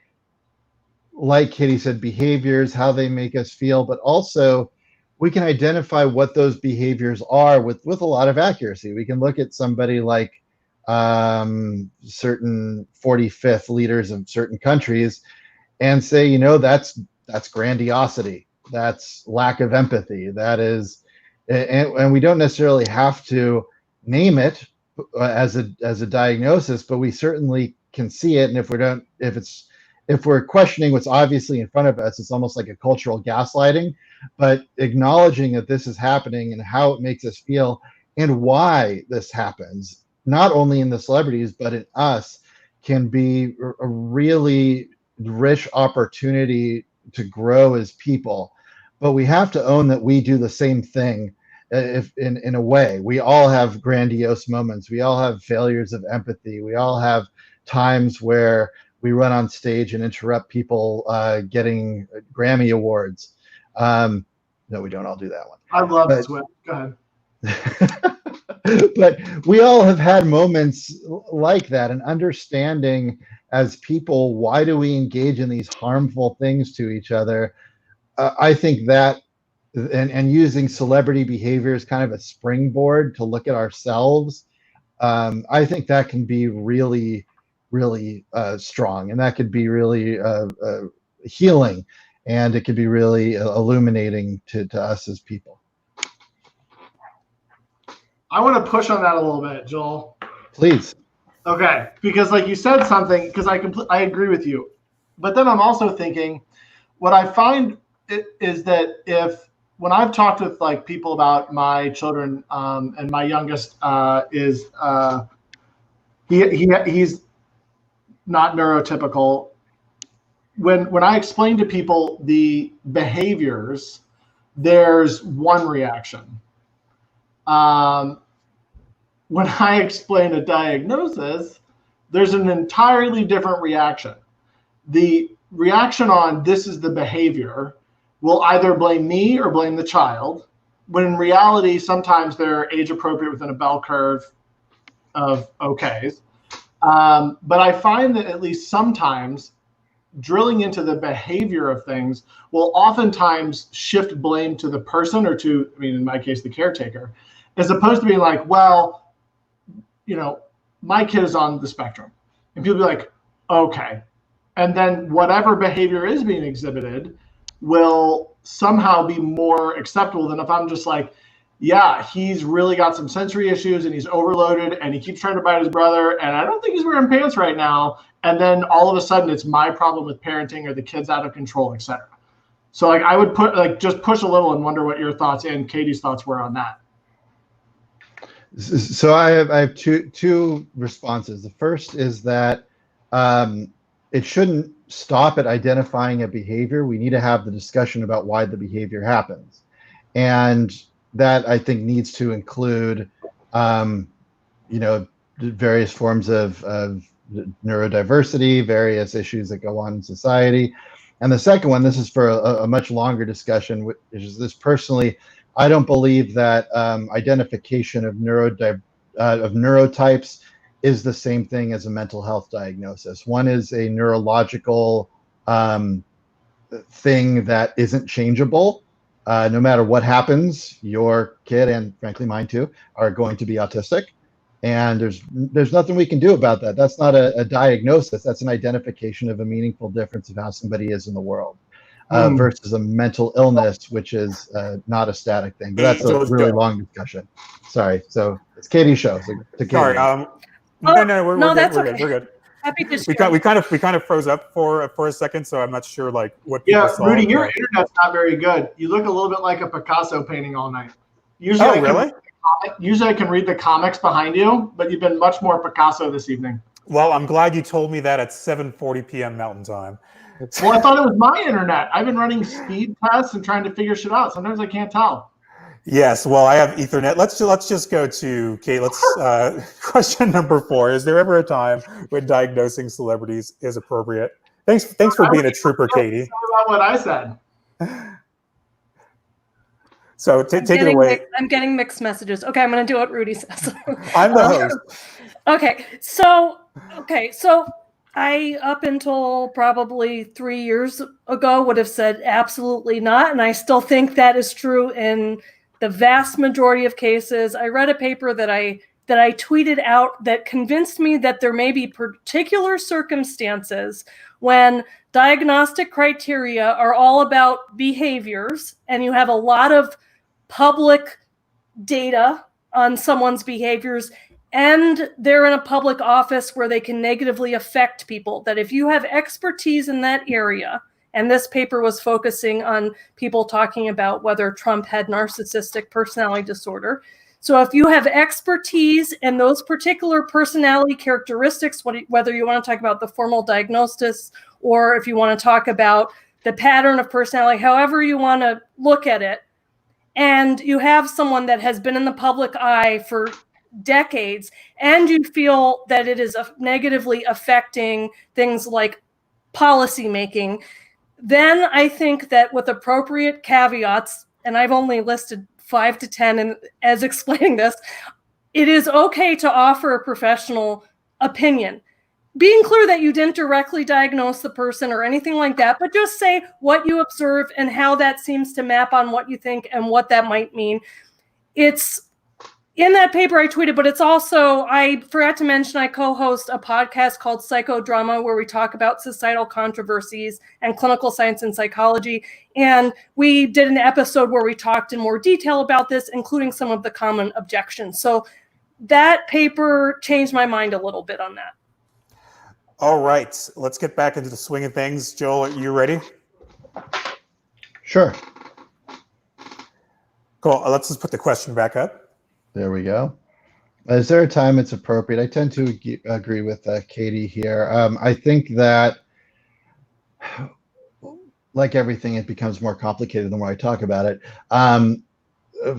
like Katie said, behaviors, how they make us feel, but also we can identify what those behaviors are with a lot of accuracy. We can look at somebody like certain 45th leaders of certain countries and say, you know, that's grandiosity, that's lack of empathy, that is, and we don't necessarily have to name it as a diagnosis, but we certainly can see it. And if we're questioning what's obviously in front of us, it's almost like a cultural gaslighting. But acknowledging that this is happening and how it makes us feel and why this happens, not only in the celebrities but in us, can be a really rich opportunity to grow as people. But we have to own that we do the same thing. If in a way, we all have grandiose moments, we all have failures of empathy, we all have times where we run on stage and interrupt people getting Grammy awards. No, we don't all do that one. I love Swift. Go ahead. But we all have had moments like that, and understanding as people, why do we engage in these harmful things to each other? I think that, and using celebrity behavior as kind of a springboard to look at ourselves, I think that can be really, really strong, and that could be really healing, and it could be really illuminating to us as people. I want to push on that a little bit, Joel. Please. Okay, because like you said something, because I agree with you, but then I'm also thinking, what I find is that when I've talked with like people about my children, and my youngest is he's not neurotypical. When I explain to people the behaviors, there's one reaction. When I explain a diagnosis, there's an entirely different reaction. The reaction on this is the behavior will either blame me or blame the child, when in reality, sometimes they're age appropriate within a bell curve of okays. But I find that at least sometimes drilling into the behavior of things will oftentimes shift blame to the person, or to, I mean, in my case, the caretaker, as opposed to being like, well, you know, my kid is on the spectrum. And people be like, okay. And then whatever behavior is being exhibited will somehow be more acceptable than if I'm just like, yeah, he's really got some sensory issues and he's overloaded and he keeps trying to bite his brother and I don't think he's wearing pants right now. And then all of a sudden it's my problem with parenting, or the kid's out of control, etc. So like I would just push a little and wonder what your thoughts and Katie's thoughts were on that. So I have two responses. The first is that it shouldn't stop at identifying a behavior. We need to have the discussion about why the behavior happens. And that, I think, needs to include, various forms of neurodiversity, various issues that go on in society. And the second one, this is for a much longer discussion, which is this personally, I don't believe that identification of neurotypes is the same thing as a mental health diagnosis. One is a neurological thing that isn't changeable. No matter what happens, your kid, and frankly mine too, are going to be autistic. And there's nothing we can do about that. That's not a diagnosis. That's an identification of a meaningful difference of how somebody is in the world. Versus a mental illness, which is not a static thing. But that's a really long discussion. Sorry. So it's Katie's show. So to Katie. Sorry. We're good. Happy to we kind of froze up for a second, so I'm not sure like what people saw. Rudy, your internet's not very good. You look a little bit like a Picasso painting all night. Usually Usually I can read the comics behind you, but you've been much more Picasso this evening. Well, I'm glad you told me that at 7:40 p.m. Mountain Time. Well, I thought it was my internet. I've been running speed tests and trying to figure shit out. Sometimes I can't tell. Yes, well, I have Ethernet. Let's just go to Kate. Question number 4. Is there ever a time when diagnosing celebrities is appropriate? Thanks for being a trooper, Katie. About what I said. So take it away. I'm getting mixed messages. Okay, I'm going to do what Rudy says. I'm the host. Okay, so I, up until probably 3 years ago, would have said absolutely not, and I still think that is true in the vast majority of cases. I read a paper that I tweeted out that convinced me that there may be particular circumstances when diagnostic criteria are all about behaviors, and you have a lot of public data on someone's behaviors, and they're in a public office where they can negatively affect people, that if you have expertise in that area, and this paper was focusing on people talking about whether Trump had narcissistic personality disorder. So if you have expertise in those particular personality characteristics, whether you want to talk about the formal diagnosis, or if you want to talk about the pattern of personality, however you want to look at it, and you have someone that has been in the public eye for decades, and you feel that it is negatively affecting things like policy making, then I think that with appropriate caveats, and I've only listed 5 to 10 as explaining this, it is okay to offer a professional opinion, being clear that you didn't directly diagnose the person or anything like that, but just say what you observe and how that seems to map on what you think and what that might mean. It's in that paper I tweeted, but it's also, I forgot to mention, I co-host a podcast called Psychodrama, where we talk about societal controversies and clinical science and psychology. And we did an episode where we talked in more detail about this, including some of the common objections. So that paper changed my mind a little bit on that. All right, let's get back into the swing of things. Joel, are you ready? Sure. Cool. Let's just put the question back up. There we go. Is there a time it's appropriate? I tend to agree with Katie here. I think that, like everything, it becomes more complicated the more I talk about it.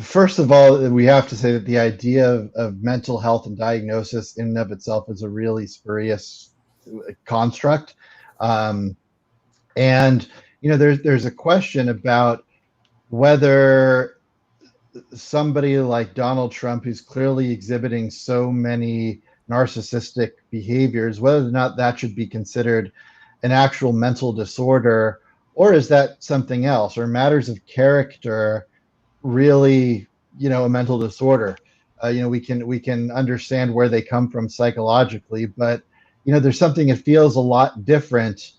First of all, we have to say that the idea of mental health and diagnosis in and of itself is a really spurious construct. And, there's a question about whether somebody like Donald Trump, who's clearly exhibiting so many narcissistic behaviors, whether or not that should be considered an actual mental disorder, or is that something else, or matters of character really, a mental disorder? We can understand where they come from psychologically, but there's something that feels a lot different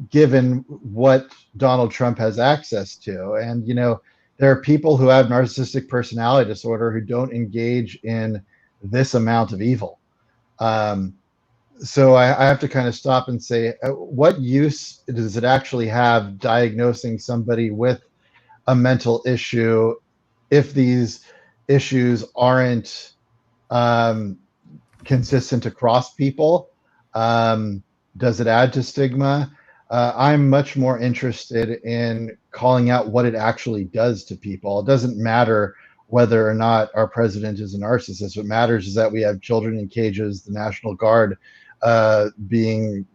given what Donald Trump has access to. And, there are people who have narcissistic personality disorder who don't engage in this amount of evil. So I have to kind of stop and say, what use does it actually have diagnosing somebody with a mental issue if these issues aren't consistent across people? Does it add to stigma? I'm much more interested in calling out what it actually does to people. It doesn't matter whether or not our president is a narcissist. What matters is that we have children in cages, the National Guard being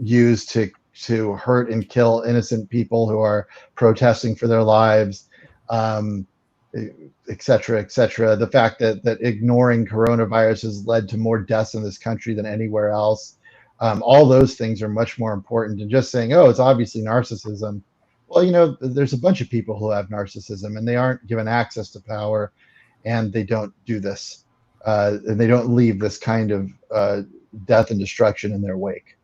used to hurt and kill innocent people who are protesting for their lives, et cetera, et cetera. The fact that ignoring coronavirus has led to more deaths in this country than anywhere else. All those things are much more important than just saying, oh, it's obviously narcissism. Well, there's a bunch of people who have narcissism and they aren't given access to power, and they don't do this. And they don't leave this kind of death and destruction in their wake.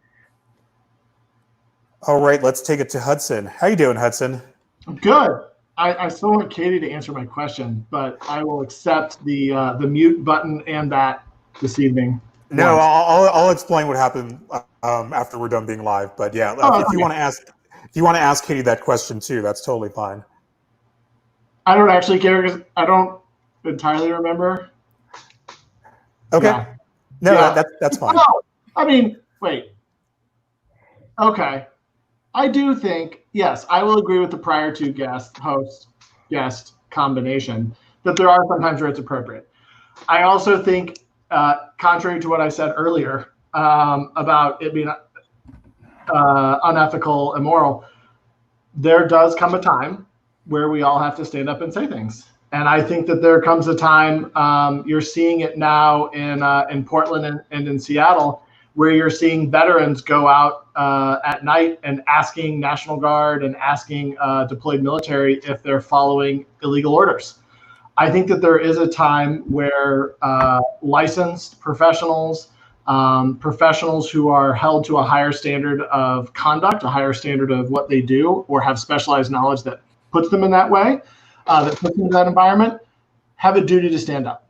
All right, let's take it to Hudson. How you doing, Hudson? I'm good. I still want Katie to answer my question, but I will accept the mute button and that this evening. No, I'll explain what happened after we're done being live. But yeah, if you want to ask Katie that question too, that's totally fine. I don't actually care because I don't entirely remember. Okay. Yeah. No, yeah. That's fine. No, I mean, wait. Okay. I do think, yes, I will agree with the prior two host-guest combination that there are sometimes where it's appropriate. I also think, contrary to what I said earlier about it being unethical, immoral, there does come a time where we all have to stand up and say things. And I think that there comes a time, you're seeing it now in Portland and in Seattle, where you're seeing veterans go out at night and asking National Guard and asking deployed military if they're following illegal orders. I think that there is a time where licensed professionals, professionals who are held to a higher standard of conduct, a higher standard of what they do, or have specialized knowledge that puts them in that way, that puts them in that environment, have a duty to stand up.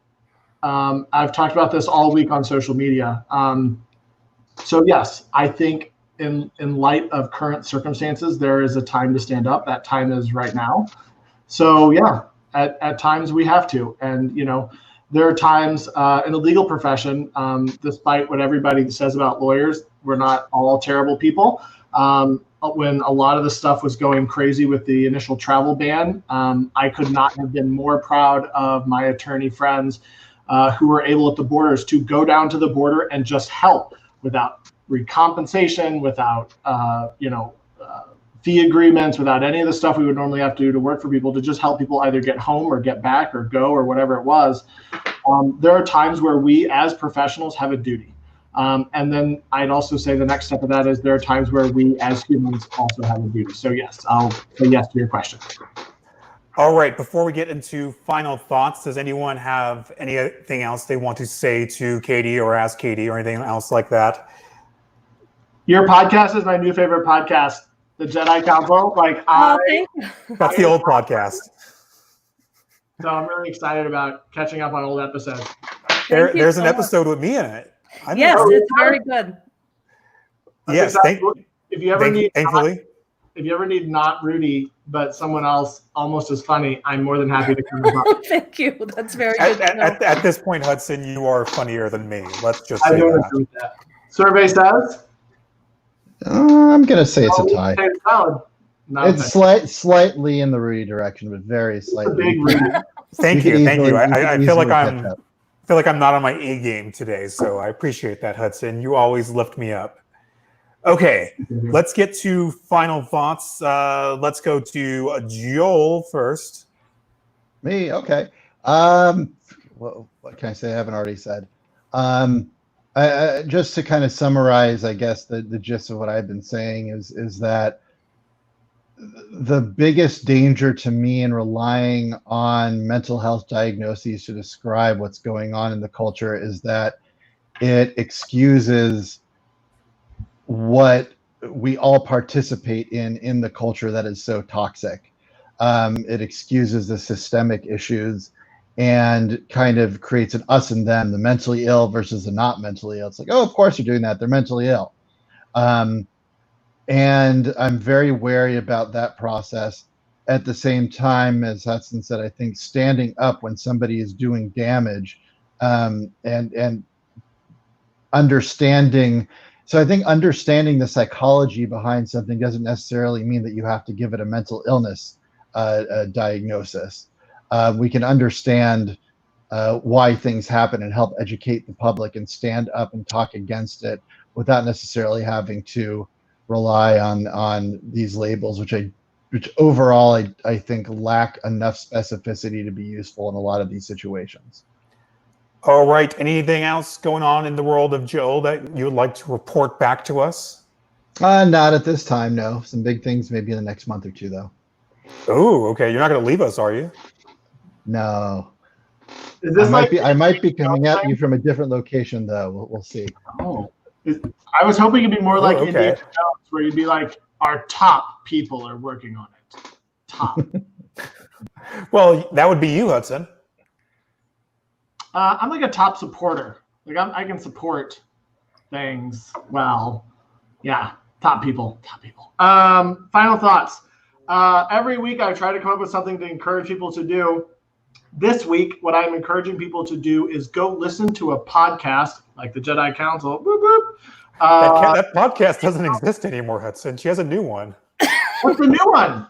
I've talked about this all week on social media. So yes, I think in light of current circumstances, there is a time to stand up. That time is right now. So yeah, at times we have to. And, you know, there are times in the legal profession, despite what everybody says about lawyers, we're not all terrible people. When a lot of the stuff was going crazy with the initial travel ban, I could not have been more proud of my attorney friends who were able at the borders to go down to the border and just help without recompensation, without fee agreements, without any of the stuff we would normally have to do to work for people, to just help people either get home or get back or go or whatever it was. There are times where we as professionals have a duty. And then I'd also say the next step of that is there are times where we as humans also have a duty. So yes, I'll say yes to your question. All right, before we get into final thoughts, does anyone have anything else they want to say to Katie or ask Katie or anything else like that? Your podcast is my new favorite podcast, the Jedi Council. That's the old podcast. So I'm really excited about catching up on old episodes. There's an episode with me in it. Yes, it's very good. Yes, if you ever need, thankfully. If you ever need not Rudy, but someone else almost as funny, I'm more than happy to come up. Thank you. That's very good. At this point, Hudson, you are funnier than me. Let's just say I don't agree with that. Survey says? I'm going to say it's a tie. It's slightly in the Rudy direction, but very slightly. Big Rudy. Thank you. I feel like I'm not on my A game today, so I appreciate that, Hudson. You always lift me up. Okay, let's get to final thoughts. Let's go to Joel first. Me, okay. What can I say I haven't already said? Just to kind of summarize, I guess, the gist of what I've been saying is that the biggest danger to me in relying on mental health diagnoses to describe what's going on in the culture is that it excuses what we all participate in the culture that is so toxic. It excuses the systemic issues and kind of creates an us and them, the mentally ill versus the not mentally ill. It's like, oh, of course you're doing that. They're mentally ill. And I'm very wary about that process. At the same time, as Hudson said, I think standing up when somebody is doing damage and understanding. So I think understanding the psychology behind something doesn't necessarily mean that you have to give it a mental illness diagnosis. We can understand why things happen and help educate the public and stand up and talk against it without necessarily having to rely on these labels, which overall I think lack enough specificity to be useful in a lot of these situations. All right. Anything else going on in the world of Joel that you would like to report back to us? Not at this time, no. Some big things maybe in the next month or two, though. Oh, okay. You're not going to leave us, are you? No. Is this I might be coming at you from a different location, though. We'll see. Oh. I was hoping it'd be more like Indiana Jones, where you'd be like, our top people are working on it. Top. Well, that would be you, Hudson. I'm like a top supporter. Like I can support things well. Yeah, top people. Final thoughts. Every week I try to come up with something to encourage people to do. This week, what I'm encouraging people to do is go listen to a podcast like the Jedi Council. Boop, boop. That podcast doesn't exist anymore, Hudson. She has a new one. What's the new one?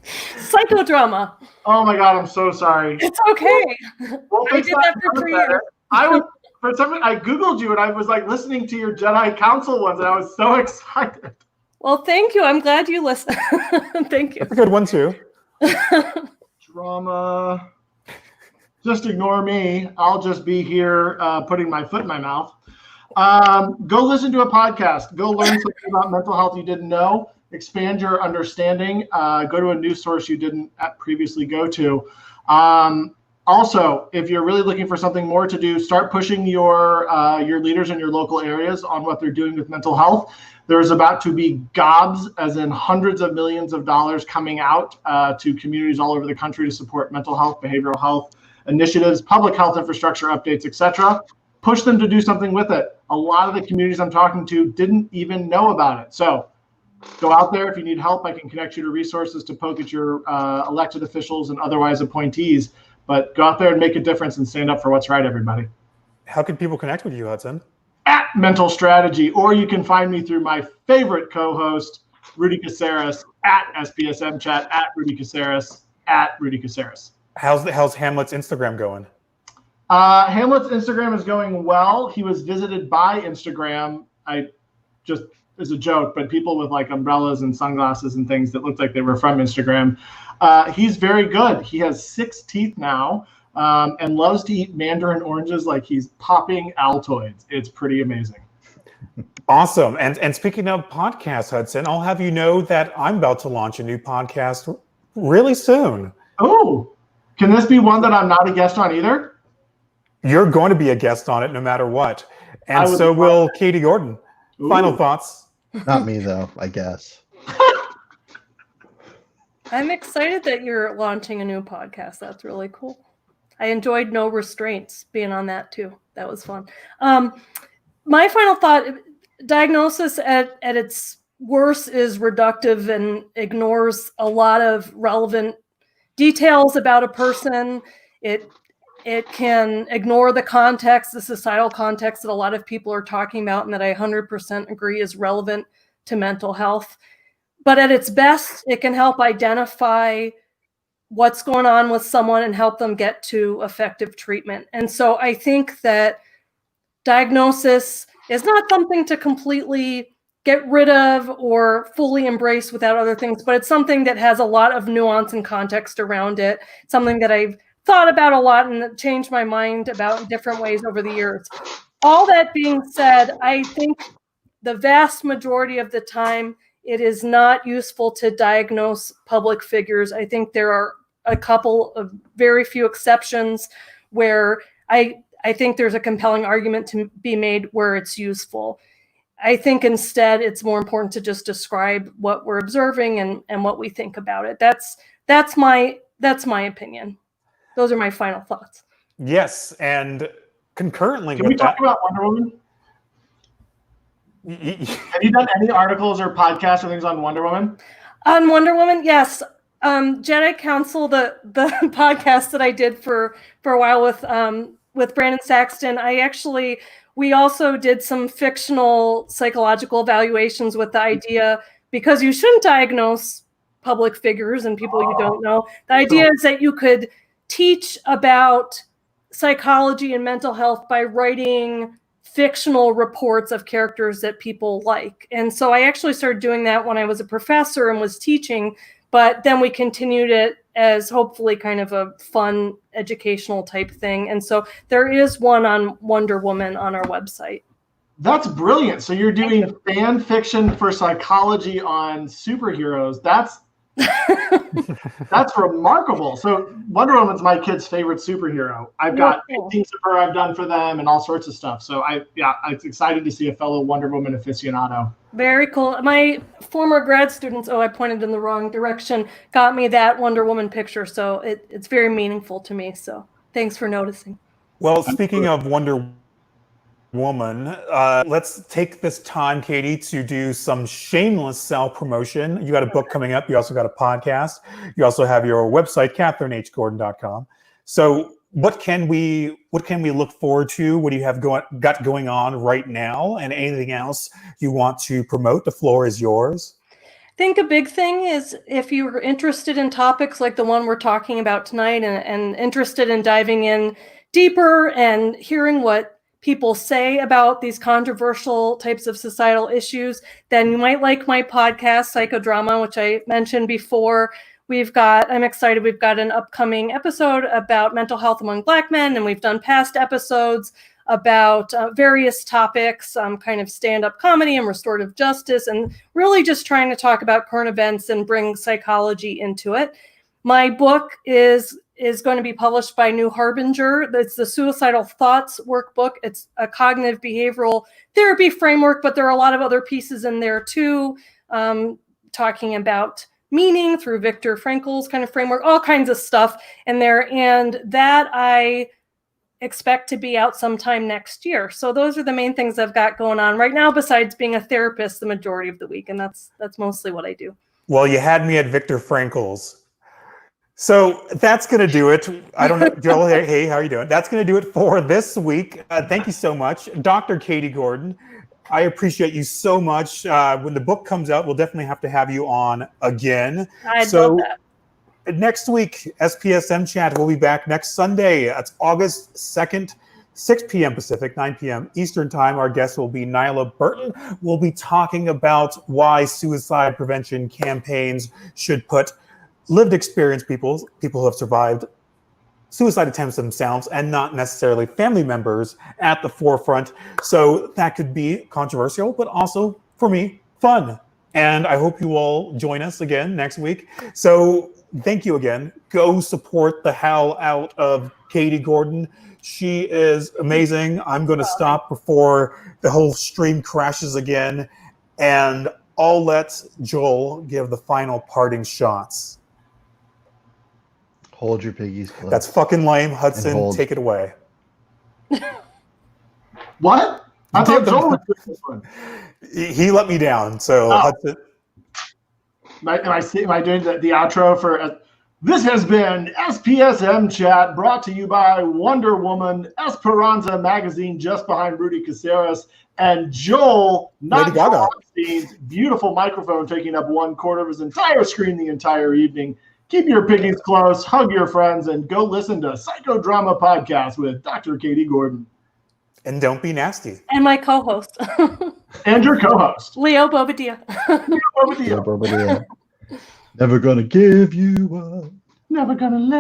Psychodrama. Oh my God, I'm so sorry. It's okay. I did that for 3 years. For some reason, I Googled you and I was like listening to your Jedi Council ones and I was so excited. Well, thank you. I'm glad you listened. Thank you. That's a good one too. Drama. Just ignore me. I'll just be here putting my foot in my mouth. Go listen to a podcast. Go learn something about mental health you didn't know. Expand your understanding. Go to a news source you didn't previously go to. Also, if you're really looking for something more to do, start pushing your leaders in your local areas on what they're doing with mental health. There's about to be gobs, as in hundreds of millions of dollars, coming out to communities all over the country to support mental health, behavioral health initiatives, public health infrastructure updates, etc. Push them to do something with it. A lot of the communities I'm talking to didn't even know about it. So go out there. If you need help, I can connect you to resources to poke at your elected officials and otherwise appointees. But go out there and make a difference and stand up for what's right, everybody. How can people connect with you, Hudson? At Mental Strategy, or you can find me through my favorite co-host, Rudy Caceres, at SPSM Chat, at Rudy Caceres, at Rudy Caceres. How's Hamlet's Instagram going? Hamlet's Instagram is going well. He was visited by Instagram. Just as a joke, but people with like umbrellas and sunglasses and things that looked like they were from Instagram. He's very good. He has 6 teeth now and loves to eat mandarin oranges like he's popping Altoids. It's pretty amazing. Awesome. And speaking of podcasts, Hudson, I'll have you know that I'm about to launch a new podcast really soon. Oh, can this be one that I'm not a guest on either? You're going to be a guest on it no matter what. And so will Katie Gordon. Ooh. Final thoughts? Not me, though, I guess. I'm excited that you're launching a new podcast. That's really cool. I enjoyed No Restraints being on that, too. That was fun. My final thought, diagnosis at its worst is reductive and ignores a lot of relevant details about a person. It can ignore the context, the societal context that a lot of people are talking about and that I 100% agree is relevant to mental health. But at its best, it can help identify what's going on with someone and help them get to effective treatment. And so I think that diagnosis is not something to completely get rid of or fully embrace without other things, but it's something that has a lot of nuance and context around it, something that I've thought about a lot and changed my mind about in different ways over the years. All that being said, I think the vast majority of the time, it is not useful to diagnose public figures. I think there are a couple of very few exceptions where I think there's a compelling argument to be made where it's useful. I think instead it's more important to just describe what we're observing and what we think about it. That's my opinion. Those are my final thoughts. Yes, and concurrently Can we talk about Wonder Woman? Have you done any articles or podcasts or things on Wonder Woman? On Wonder Woman, yes. Jedi Council, the podcast that I did for a while with Brandon Saxton, we also did some fictional psychological evaluations with the idea, because you shouldn't diagnose public figures and people you don't know. The idea is that you could teach about psychology and mental health by writing fictional reports of characters that people like. And so I actually started doing that when I was a professor and was teaching, but then we continued it as hopefully kind of a fun educational type thing. And so there is one on Wonder Woman on our website. That's brilliant. So you're doing fan fiction for psychology on superheroes. That's remarkable. So Wonder Woman's my kid's favorite superhero. I've got paintings of her I've done for them and all sorts of stuff. So it's exciting to see a fellow Wonder Woman aficionado. Very cool. My former grad students, I pointed in the wrong direction, got me that Wonder Woman picture. So it's very meaningful to me. So thanks for noticing. Well, speaking of Wonder Woman, let's take this time, Katie, to do some shameless self-promotion. You got a book coming up. You also got a podcast. You also have your website, KatherineHGordon.com. So what can we look forward to? What do you have got going on right now? And anything else you want to promote? The floor is yours. I think a big thing is if you're interested in topics like the one we're talking about tonight and interested in diving in deeper and hearing what people say about these controversial types of societal issues, then you might like my podcast, Psychodrama, which I mentioned before, I'm excited. We've got an upcoming episode about mental health among Black men, and we've done past episodes about various topics, kind of stand-up comedy and restorative justice, and really just trying to talk about current events and bring psychology into it. My book is going to be published by New Harbinger. It's the Suicidal Thoughts Workbook. It's a cognitive behavioral therapy framework, but there are a lot of other pieces in there too, talking about meaning through Viktor Frankl's kind of framework, all kinds of stuff in there. And that I expect to be out sometime next year. So those are the main things I've got going on right now, besides being a therapist the majority of the week. And that's mostly what I do. Well, you had me at Viktor Frankl's. So that's going to do it. I don't know, Joel, hey, how are you doing? That's going to do it for this week. Thank you so much. Dr. Katie Gordon, I appreciate you so much. When the book comes out, we'll definitely have to have you on again. I'd love that. Next week, SPSM Chat will be back next Sunday. That's August 2nd, 6 p.m. Pacific, 9 p.m. Eastern Time. Our guest will be Nyla Burton. We'll be talking about why suicide prevention campaigns should put lived experience people who have survived suicide attempts themselves and not necessarily family members at the forefront. So that could be controversial, but also, for me, fun. And I hope you all join us again next week. So thank you again. Go support the hell out of Katie Gordon. She is amazing. I'm going to stop before the whole stream crashes again. And I'll let Joel give the final parting shots. Hold your piggies close. That's fucking lame. Hudson, take it away. What? I thought Joel was doing this one. He let me down. So Hudson. Am I doing the outro for... This has been SPSM Chat, brought to you by Wonder Woman, Esperanza Magazine, just behind Rudy Caceres, and Joel, not Joelstein's beautiful microphone taking up 1/4 of his entire screen the entire evening. Keep your piggies close, hug your friends, and go listen to Psychodrama Podcast with Dr. Katie Gordon. And don't be nasty. And my co-host. And your co-host. Leo Bobadilla. Leo Bobadilla. Never gonna give you up. Never gonna let